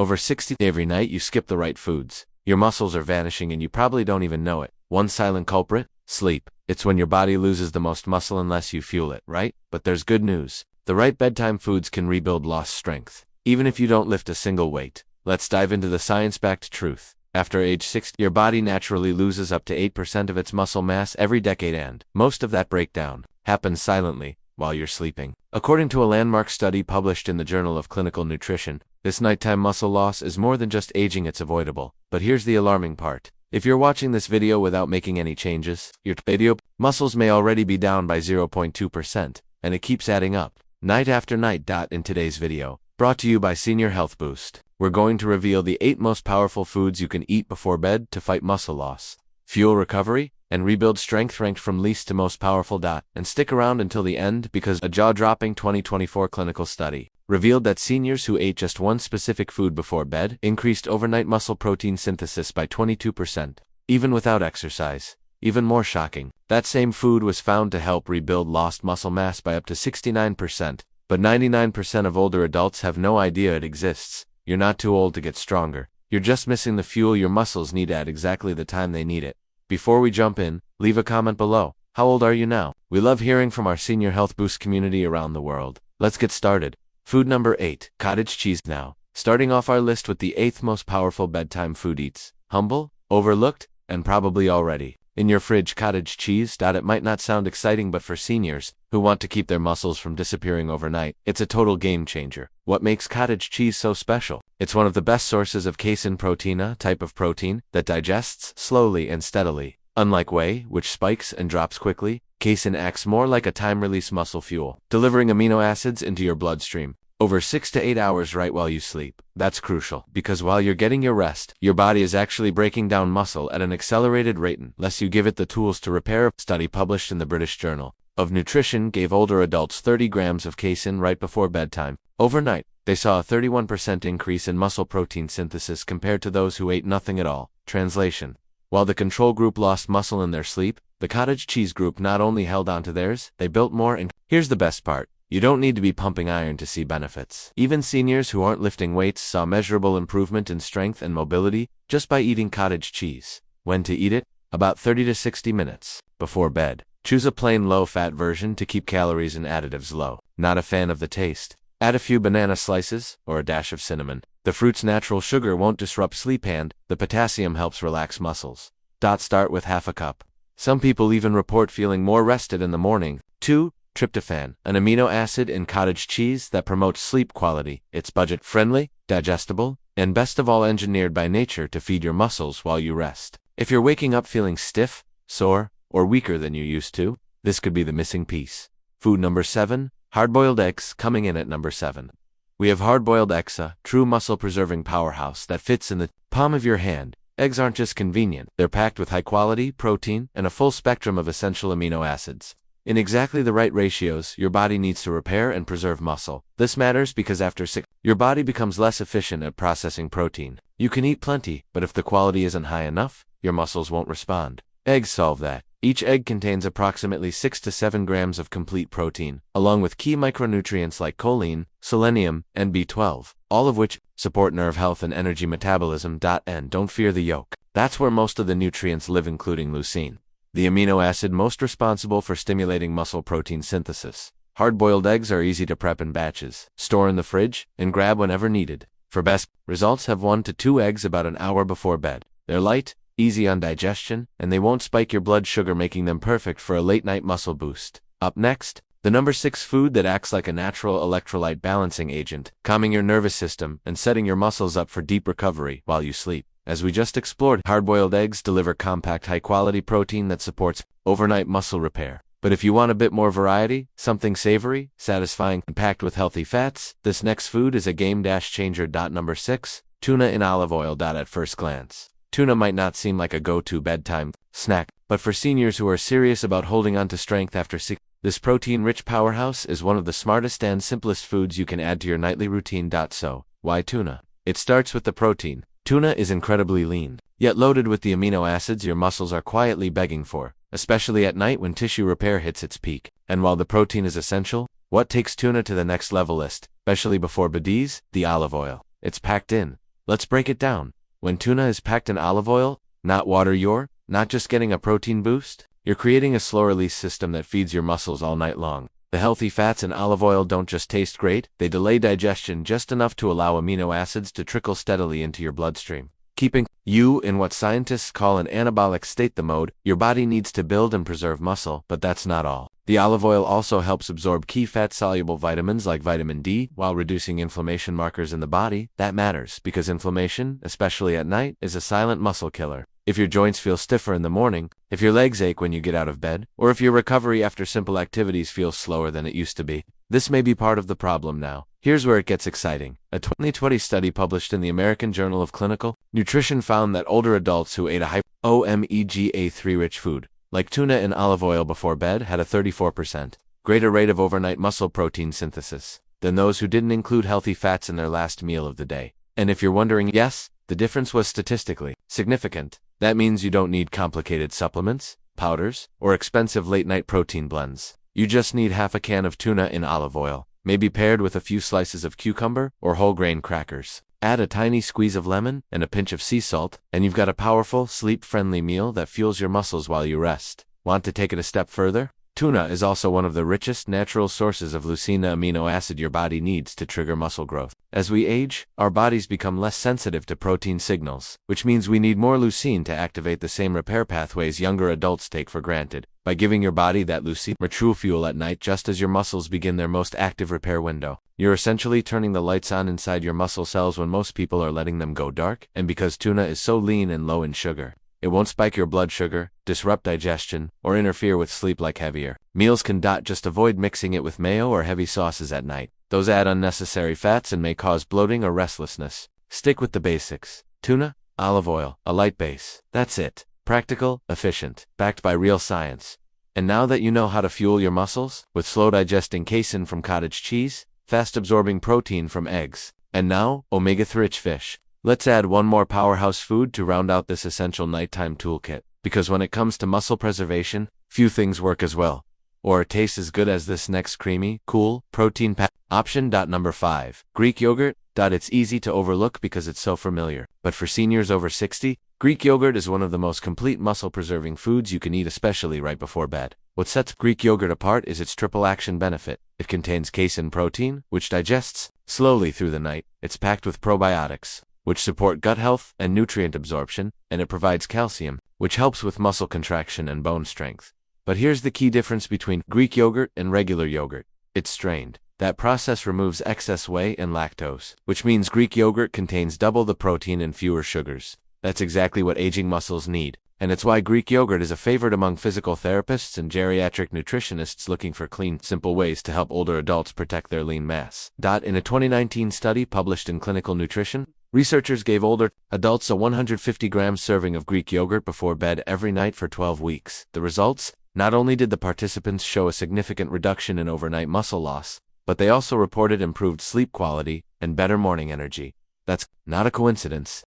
Over 60 every night you skip the right foods. Your muscles are vanishing and you probably don't even know it. One silent culprit? Sleep. It's when your body loses the most muscle unless you fuel it, right? But there's good news. The right bedtime foods can rebuild lost strength, even if you don't lift a single weight. Let's dive into the science-backed truth. After age 60, your body naturally loses up to 8% of its muscle mass every decade, and most of that breakdown happens silently while you're sleeping. According to a landmark study published in the Journal of Clinical Nutrition, this nighttime muscle loss is more than just aging, it's avoidable. But here's the alarming part. If you're watching this video without making any changes, your video muscles may already be down by 0.2%, and it keeps adding up, night after night. In today's video, brought to you by Senior Health Boost, we're going to reveal the 8 most powerful foods you can eat before bed to fight muscle loss, fuel recovery, and rebuild strength, ranked from least to most powerful. And stick around until the end, because a jaw-dropping 2024 clinical study revealed that seniors who ate just one specific food before bed increased overnight muscle protein synthesis by 22%, even without exercise. Even more shocking, that same food was found to help rebuild lost muscle mass by up to 69%, but 99% of older adults have no idea it exists. You're not too old to get stronger. You're just missing the fuel your muscles need at exactly the time they need it. Before we jump in, leave a comment below. How old are you now? We love hearing from our Senior Health Boost community around the world. Let's get started. Food number 8, cottage cheese. Now, starting off our list with the 8th most powerful bedtime food. Eats humble, overlooked, and probably already in your fridge. Cottage cheese. It might not sound exciting, but for seniors who want to keep their muscles from disappearing overnight, it's a total game changer. What makes cottage cheese so special? It's one of the best sources of casein protein, a type of protein that digests slowly and steadily. Unlike whey, which spikes and drops quickly, casein acts more like a time-release muscle fuel, delivering amino acids into your bloodstream over 6 to 8 hours right while you sleep. That's crucial, because while you're getting your rest, your body is actually breaking down muscle at an accelerated rate unless you give it the tools to repair. A study published in the British Journal of Nutrition gave older adults 30 grams of casein right before bedtime. Overnight, they saw a 31% increase in muscle protein synthesis compared to those who ate nothing at all. Translation: while the control group lost muscle in their sleep, the cottage cheese group not only held on to theirs, they built more. And here's the best part. You don't need to be pumping iron to see benefits. Even seniors who aren't lifting weights saw measurable improvement in strength and mobility just by eating cottage cheese. When to eat it? About 30 to 60 minutes before bed. Choose a plain low-fat version to keep calories and additives low. Not a fan of the taste? Add a few banana slices or a dash of cinnamon. The fruit's natural sugar won't disrupt sleep, and the potassium helps relax muscles. Start with half a cup. Some people even report feeling more rested in the morning. 2. Tryptophan, an amino acid in cottage cheese that promotes sleep quality. It's budget-friendly, digestible, and best of all engineered by nature to feed your muscles while you rest. If you're waking up feeling stiff, sore, or weaker than you used to, this could be the missing piece. Food number 7, hard-boiled eggs. Coming in at number 7. We have hard-boiled eggs, a true muscle-preserving powerhouse that fits in the palm of your hand. Eggs aren't just convenient, they're packed with high-quality protein and a full spectrum of essential amino acids. In exactly the right ratios, your body needs to repair and preserve muscle. This matters because after 6, your body becomes less efficient at processing protein. You can eat plenty, but if the quality isn't high enough, your muscles won't respond. Eggs solve that. Each egg contains approximately 6 to 7 grams of complete protein, along with key micronutrients like choline, selenium, and B12, all of which support nerve health and energy metabolism. And don't fear the yolk. That's where most of the nutrients live, including leucine, the amino acid most responsible for stimulating muscle protein synthesis. Hard-boiled eggs are easy to prep in batches, store in the fridge, and grab whenever needed. For best results, have 1 to 2 eggs about an hour before bed. They're light, easy on digestion, and they won't spike your blood sugar, making them perfect for a late-night muscle boost. Up next, the number 6 food that acts like a natural electrolyte balancing agent, calming your nervous system and setting your muscles up for deep recovery while you sleep. As we just explored, hard-boiled eggs deliver compact, high-quality protein that supports overnight muscle repair. But if you want a bit more variety, something savory, satisfying, and packed with healthy fats, this next food is a game-changer. Number 6, tuna in olive oil. At first glance, tuna might not seem like a go-to bedtime snack, but for seniors who are serious about holding on to strength after 6, this protein-rich powerhouse is one of the smartest and simplest foods you can add to your nightly routine. So, why tuna? It starts with the protein. Tuna is incredibly lean, yet loaded with the amino acids your muscles are quietly begging for, especially at night when tissue repair hits its peak. And while the protein is essential, what takes tuna to the next level is, especially before bed, the olive oil. It's packed in. Let's break it down. When tuna is packed in olive oil, not water, you're not just getting a protein boost, you're creating a slow-release system that feeds your muscles all night long. The healthy fats in olive oil don't just taste great, they delay digestion just enough to allow amino acids to trickle steadily into your bloodstream, keeping you in what scientists call an anabolic state, the mode your body needs to build and preserve muscle. But that's not all. The olive oil also helps absorb key fat-soluble vitamins like vitamin D while reducing inflammation markers in the body. That matters because inflammation, especially at night, is a silent muscle killer. If your joints feel stiffer in the morning, if your legs ache when you get out of bed, or if your recovery after simple activities feels slower than it used to be, this may be part of the problem now. Here's where it gets exciting. A 2020 study published in the American Journal of Clinical Nutrition found that older adults who ate a high omega-3 rich food, like tuna and olive oil before bed, had a 34% greater rate of overnight muscle protein synthesis than those who didn't include healthy fats in their last meal of the day. And if you're wondering, yes, the difference was statistically significant. That means you don't need complicated supplements, powders, or expensive late-night protein blends. You just need half a can of tuna in olive oil, maybe paired with a few slices of cucumber or whole grain crackers. Add a tiny squeeze of lemon and a pinch of sea salt, and you've got a powerful, sleep-friendly meal that fuels your muscles while you rest. Want to take it a step further? Tuna is also one of the richest natural sources of leucine, amino acid your body needs to trigger muscle growth. As we age, our bodies become less sensitive to protein signals, which means we need more leucine to activate the same repair pathways younger adults take for granted. By giving your body that leucine true fuel at night just as your muscles begin their most active repair window, you're essentially turning the lights on inside your muscle cells when most people are letting them go dark. And because tuna is so lean and low in sugar, it won't spike your blood sugar, disrupt digestion, or interfere with sleep like heavier meals can. Just avoid mixing it with mayo or heavy sauces at night. Those add unnecessary fats and may cause bloating or restlessness. Stick with the basics. Tuna, olive oil, a light base. That's it. Practical, efficient, backed by real science. And now that you know how to fuel your muscles, with slow-digesting casein from cottage cheese, fast-absorbing protein from eggs, and now, omega-3-rich fish, let's add one more powerhouse food to round out this essential nighttime toolkit. Because when it comes to muscle preservation, few things work as well, or taste as good as this next creamy, cool, protein-packed option. Number 5. Greek yogurt. It's easy to overlook because it's so familiar. But for seniors over 60, Greek yogurt is one of the most complete muscle-preserving foods you can eat, especially right before bed. What sets Greek yogurt apart is its triple action benefit. It contains casein protein, which digests slowly through the night. It's packed with probiotics, which support gut health and nutrient absorption, and it provides calcium, which helps with muscle contraction and bone strength. But here's the key difference between Greek yogurt and regular yogurt. It's strained. That process removes excess whey and lactose, which means Greek yogurt contains double the protein and fewer sugars. That's exactly what aging muscles need, and it's why Greek yogurt is a favorite among physical therapists and geriatric nutritionists looking for clean, simple ways to help older adults protect their lean mass. In a 2019 study published in Clinical Nutrition, researchers gave older adults a 150-gram serving of Greek yogurt before bed every night for 12 weeks. The results? Not only did the participants show a significant reduction in overnight muscle loss, but they also reported improved sleep quality and better morning energy. That's not a coincidence.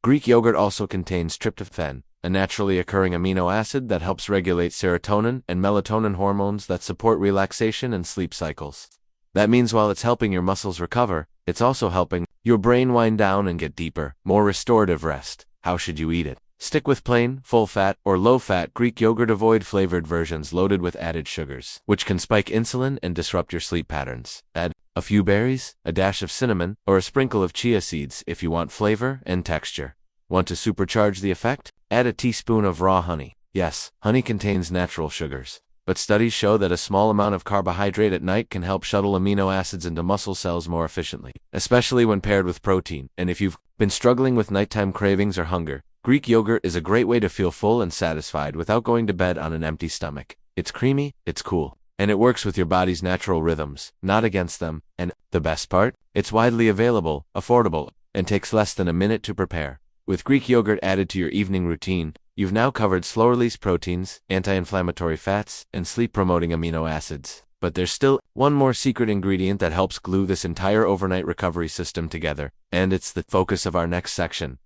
Greek yogurt also contains tryptophan, a naturally occurring amino acid that helps regulate serotonin and melatonin hormones that support relaxation and sleep cycles. That means while it's helping your muscles recover, it's also helping your brain wind down and get deeper, more restorative rest. How should you eat it? Stick with plain, full-fat, or low-fat Greek yogurt. Avoid flavored versions loaded with added sugars, which can spike insulin and disrupt your sleep patterns. Add a few berries, a dash of cinnamon, or a sprinkle of chia seeds if you want flavor and texture. Want to supercharge the effect? Add a teaspoon of raw honey. Yes, honey contains natural sugars, but studies show that a small amount of carbohydrate at night can help shuttle amino acids into muscle cells more efficiently, especially when paired with protein. And if you've been struggling with nighttime cravings or hunger, Greek yogurt is a great way to feel full and satisfied without going to bed on an empty stomach. It's creamy, it's cool, and it works with your body's natural rhythms, not against them. And the best part? It's widely available, affordable, and takes less than a minute to prepare. With Greek yogurt added to your evening routine, you've now covered slow-release proteins, anti-inflammatory fats, and sleep-promoting amino acids. But there's still one more secret ingredient that helps glue this entire overnight recovery system together, and it's the focus of our next section.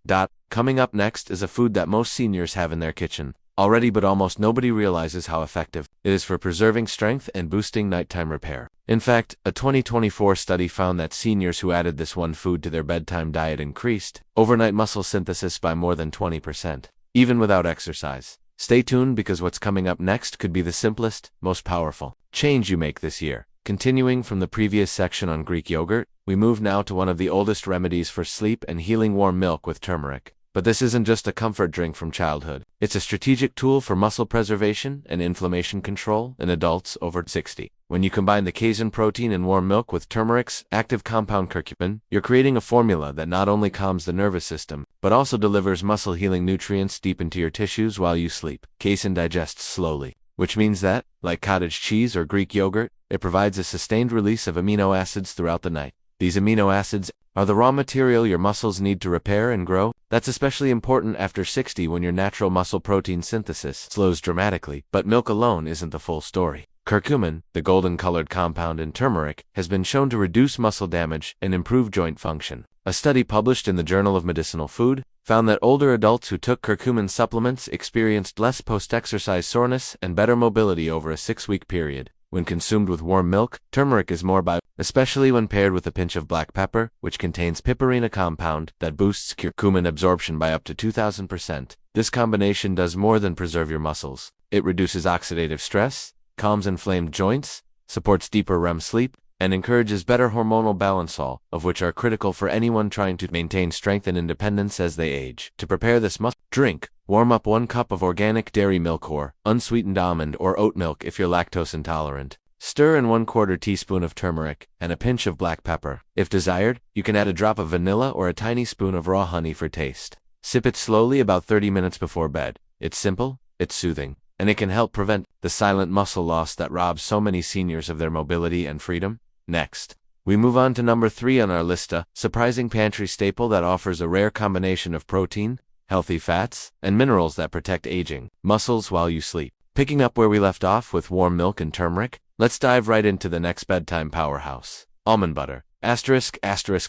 Coming up next is a food that most seniors have in their kitchen already, but almost nobody realizes how effective it is for preserving strength and boosting nighttime repair. In fact, a 2024 study found that seniors who added this one food to their bedtime diet increased overnight muscle synthesis by more than 20%, even without exercise. Stay tuned because what's coming up next could be the simplest, most powerful change you make this year. Continuing from the previous section on Greek yogurt, we move now to one of the oldest remedies for sleep and healing: warm milk with turmeric. But this isn't just a comfort drink from childhood. It's a strategic tool for muscle preservation and inflammation control in adults over 60. When you combine the casein protein in warm milk with turmeric's active compound curcumin, you're creating a formula that not only calms the nervous system, but also delivers muscle-healing nutrients deep into your tissues while you sleep. Casein digests slowly, which means that, like cottage cheese or Greek yogurt, it provides a sustained release of amino acids throughout the night. These amino acids are the raw material your muscles need to repair and grow. That's especially important after 60 when your natural muscle protein synthesis slows dramatically. But milk alone isn't the full story. Curcumin, the golden-colored compound in turmeric, has been shown to reduce muscle damage and improve joint function. A study published in the Journal of Medicinal Food found that older adults who took curcumin supplements experienced less post-exercise soreness and better mobility over a 6-week period. When consumed with warm milk, turmeric is more bio, especially when paired with a pinch of black pepper, which contains piperine, a compound that boosts curcumin absorption by up to 2,000%. This combination does more than preserve your muscles. It reduces oxidative stress, calms inflamed joints, supports deeper REM sleep, and encourages better hormonal balance, all of which are critical for anyone trying to maintain strength and independence as they age. To prepare this drink, warm up 1 cup of organic dairy milk or unsweetened almond or oat milk if you're lactose intolerant. Stir in 1/4 teaspoon of turmeric and a pinch of black pepper. If desired, you can add a drop of vanilla or a tiny spoon of raw honey for taste. Sip it slowly about 30 minutes before bed. It's simple, it's soothing, and it can help prevent the silent muscle loss that robs so many seniors of their mobility and freedom. Next, we move on to number 3 on our list, a surprising pantry staple that offers a rare combination of protein, healthy fats, and minerals that protect aging muscles while you sleep. Picking up where we left off with warm milk and turmeric, let's dive right into the next bedtime powerhouse: almond butter.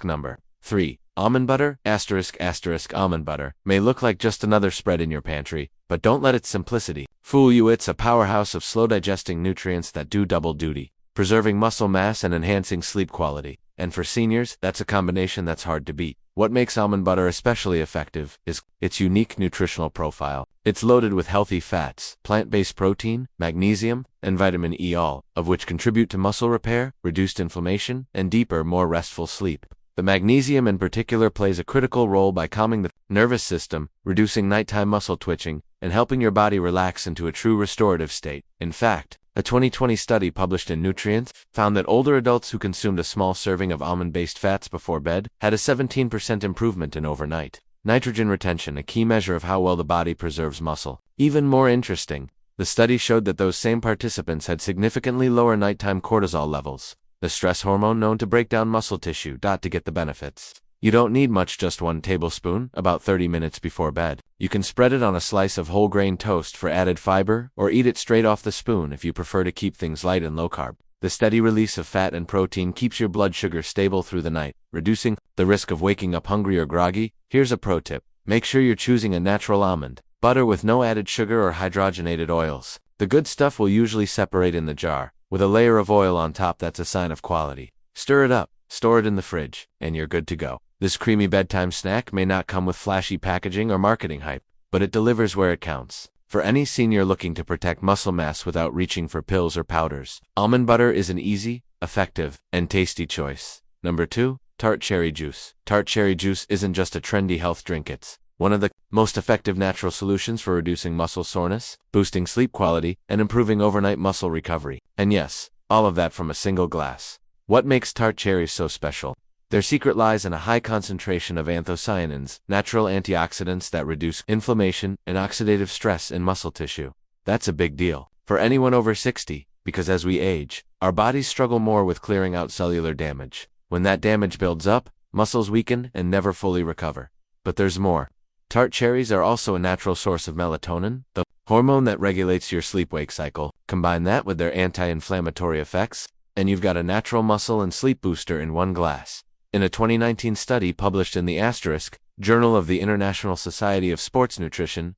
Number 3. Almond butter, almond butter, may look like just another spread in your pantry, but don't let its simplicity fool you. It's a powerhouse of slow-digesting nutrients that do double duty, preserving muscle mass and enhancing sleep quality. And for seniors, that's a combination that's hard to beat. What makes almond butter especially effective is its unique nutritional profile. It's loaded with healthy fats, plant-based protein, magnesium, and vitamin E, all of which contribute to muscle repair, reduced inflammation, and deeper, more restful sleep. The magnesium in particular plays a critical role by calming the nervous system, reducing nighttime muscle twitching, and helping your body relax into a true restorative state. In fact, a 2020 study published in Nutrients found that older adults who consumed a small serving of almond-based fats before bed had a 17% improvement in overnight nitrogen retention, a key measure of how well the body preserves muscle. Even more interesting, the study showed that those same participants had significantly lower nighttime cortisol levels, the stress hormone known to break down muscle tissue, to get the benefits. You don't need much, just 1 tablespoon, about 30 minutes before bed. You can spread it on a slice of whole grain toast for added fiber, or eat it straight off the spoon if you prefer to keep things light and low carb. The steady release of fat and protein keeps your blood sugar stable through the night, reducing the risk of waking up hungry or groggy. Here's a pro tip: make sure you're choosing a natural almond butter with no added sugar or hydrogenated oils. The good stuff will usually separate in the jar, with a layer of oil on top. That's a sign of quality. Stir it up, store it in the fridge, and you're good to go. This creamy bedtime snack may not come with flashy packaging or marketing hype, but it delivers where it counts. For any senior looking to protect muscle mass without reaching for pills or powders, almond butter is an easy, effective, and tasty choice. Number 2. Tart cherry juice. Tart cherry juice isn't just a trendy health drink, it's one of the most effective natural solutions for reducing muscle soreness, boosting sleep quality, and improving overnight muscle recovery. And yes, all of that from a single glass. What makes tart cherries so special? Their secret lies in a high concentration of anthocyanins, natural antioxidants that reduce inflammation and oxidative stress in muscle tissue. That's a big deal for anyone over 60, because as we age, our bodies struggle more with clearing out cellular damage. When that damage builds up, muscles weaken and never fully recover. But there's more. Tart cherries are also a natural source of melatonin, the hormone that regulates your sleep-wake cycle. Combine that with their anti-inflammatory effects, and you've got a natural muscle and sleep booster in one glass. In a 2019 study published in the Journal of the International Society of Sports Nutrition,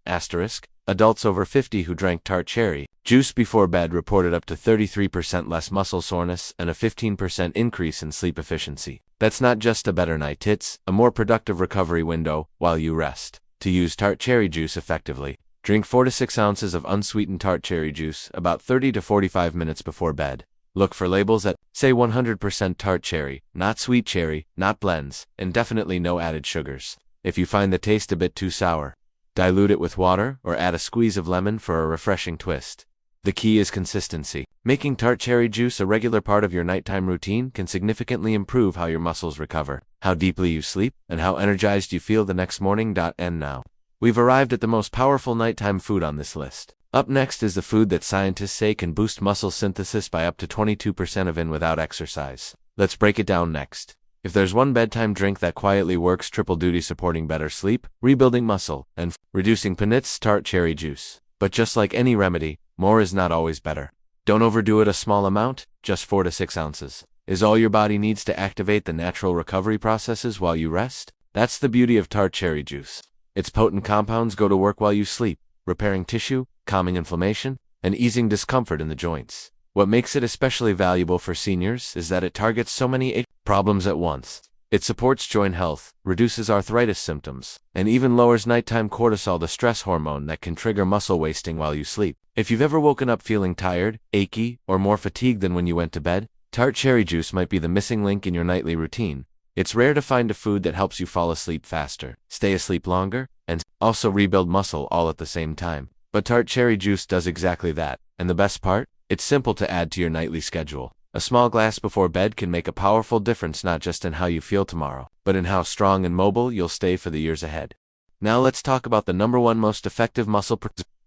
Adults over 50 who drank tart cherry juice before bed reported up to 33% less muscle soreness and a 15% increase in sleep efficiency. That's not just a better night, it's a more productive recovery window while you rest. To use tart cherry juice effectively, drink 4 to 6 ounces of unsweetened tart cherry juice about 30 to 45 minutes before bed. Look for labels that say 100% tart cherry, not sweet cherry, not blends, and definitely no added sugars. If you find the taste a bit too sour, dilute it with water or add a squeeze of lemon for a refreshing twist. The key is consistency. Making tart cherry juice a regular part of your nighttime routine can significantly improve how your muscles recover, how deeply you sleep, and how energized you feel the next morning. And now, we've arrived at the most powerful nighttime food on this list. Up next is the food that scientists say can boost muscle synthesis by up to 22% of in without exercise. Let's break it down next. If there's one bedtime drink that quietly works triple duty supporting better sleep, rebuilding muscle, and reducing pain, it's tart cherry juice. But just like any remedy, more is not always better. Don't overdo it. A small amount, just 4 to 6 ounces, is all your body needs to activate the natural recovery processes while you rest. That's the beauty of tart cherry juice. Its potent compounds go to work while you sleep, repairing tissue, calming inflammation, and easing discomfort in the joints. What makes it especially valuable for seniors is that it targets so many problems at once. It supports joint health, reduces arthritis symptoms, and even lowers nighttime cortisol, the stress hormone that can trigger muscle wasting while you sleep. If you've ever woken up feeling tired, achy, or more fatigued than when you went to bed, tart cherry juice might be the missing link in your nightly routine. It's rare to find a food that helps you fall asleep faster, stay asleep longer, and also rebuild muscle all at the same time. But tart cherry juice does exactly that, and the best part? It's simple to add to your nightly schedule. A small glass before bed can make a powerful difference not just in how you feel tomorrow, but in how strong and mobile you'll stay for the years ahead. Now let's talk about the #1 most effective muscle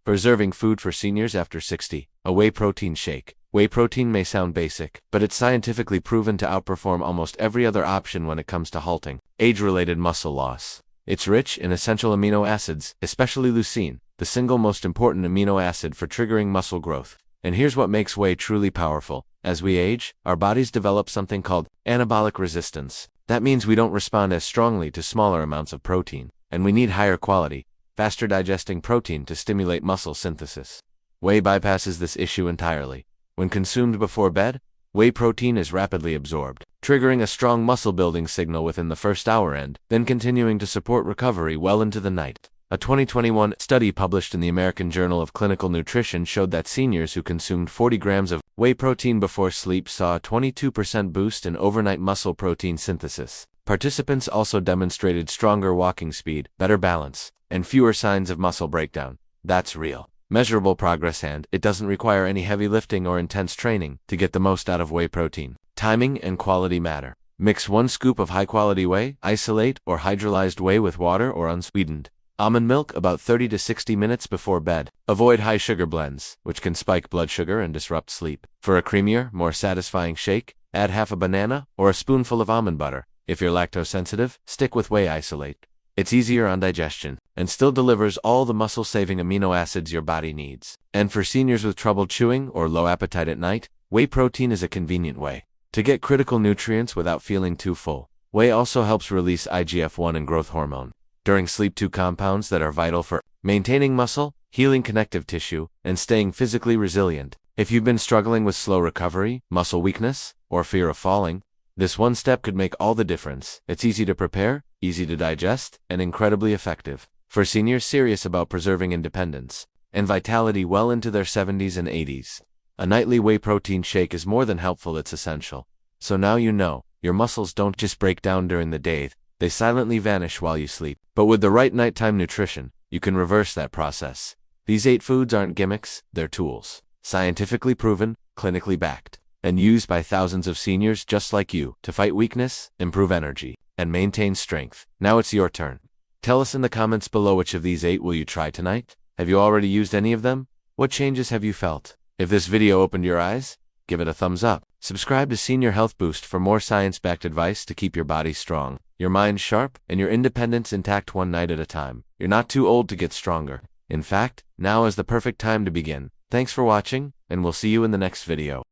preserving food for seniors after 60, a whey protein shake. Whey protein may sound basic, but it's scientifically proven to outperform almost every other option when it comes to halting age-related muscle loss. It's rich in essential amino acids, especially leucine, the single most important amino acid for triggering muscle growth. And here's what makes whey truly powerful. As we age, our bodies develop something called anabolic resistance. That means we don't respond as strongly to smaller amounts of protein, and we need higher quality, faster digesting protein to stimulate muscle synthesis. Whey bypasses this issue entirely. When consumed before bed, whey protein is rapidly absorbed, triggering a strong muscle building signal within the first hour and then continuing to support recovery well into the night. A 2021 study published in the American Journal of Clinical Nutrition showed that seniors who consumed 40 grams of whey protein before sleep saw a 22% boost in overnight muscle protein synthesis. Participants also demonstrated stronger walking speed, better balance, and fewer signs of muscle breakdown. That's real, measurable progress, and it doesn't require any heavy lifting or intense training to get the most out of whey protein. Timing and quality matter. Mix 1 scoop of high-quality whey, isolate, or hydrolyzed whey with water or unsweetened almond milk about 30 to 60 minutes before bed. Avoid high sugar blends, which can spike blood sugar and disrupt sleep. For a creamier, more satisfying shake, add half a banana or a spoonful of almond butter. If you're lactose sensitive, stick with whey isolate. It's easier on digestion and still delivers all the muscle-saving amino acids your body needs. And for seniors with trouble chewing or low appetite at night, whey protein is a convenient way to get critical nutrients without feeling too full. Whey also helps release IGF-1 and growth hormone during sleep, 2 compounds that are vital for maintaining muscle, healing connective tissue, and staying physically resilient. If you've been struggling with slow recovery, muscle weakness, or fear of falling, this one step could make all the difference. It's easy to prepare, easy to digest, and incredibly effective for seniors serious about preserving independence and vitality well into their 70s and 80s. A nightly whey protein shake is more than helpful, it's essential. So now you know, your muscles don't just break down during the day, they silently vanish while you sleep. But with the right nighttime nutrition, you can reverse that process. These 8 foods aren't gimmicks, they're tools. Scientifically proven, clinically backed, and used by thousands of seniors just like you to fight weakness, improve energy, and maintain strength. Now it's your turn. Tell us in the comments below which of these 8 will you try tonight? Have you already used any of them? What changes have you felt? If this video opened your eyes, give it a thumbs up. Subscribe to Senior Health Boost for more science-backed advice to keep your body strong, your mind sharp, and your independence intact one night at a time. You're not too old to get stronger. In fact, now is the perfect time to begin. Thanks for watching, and we'll see you in the next video.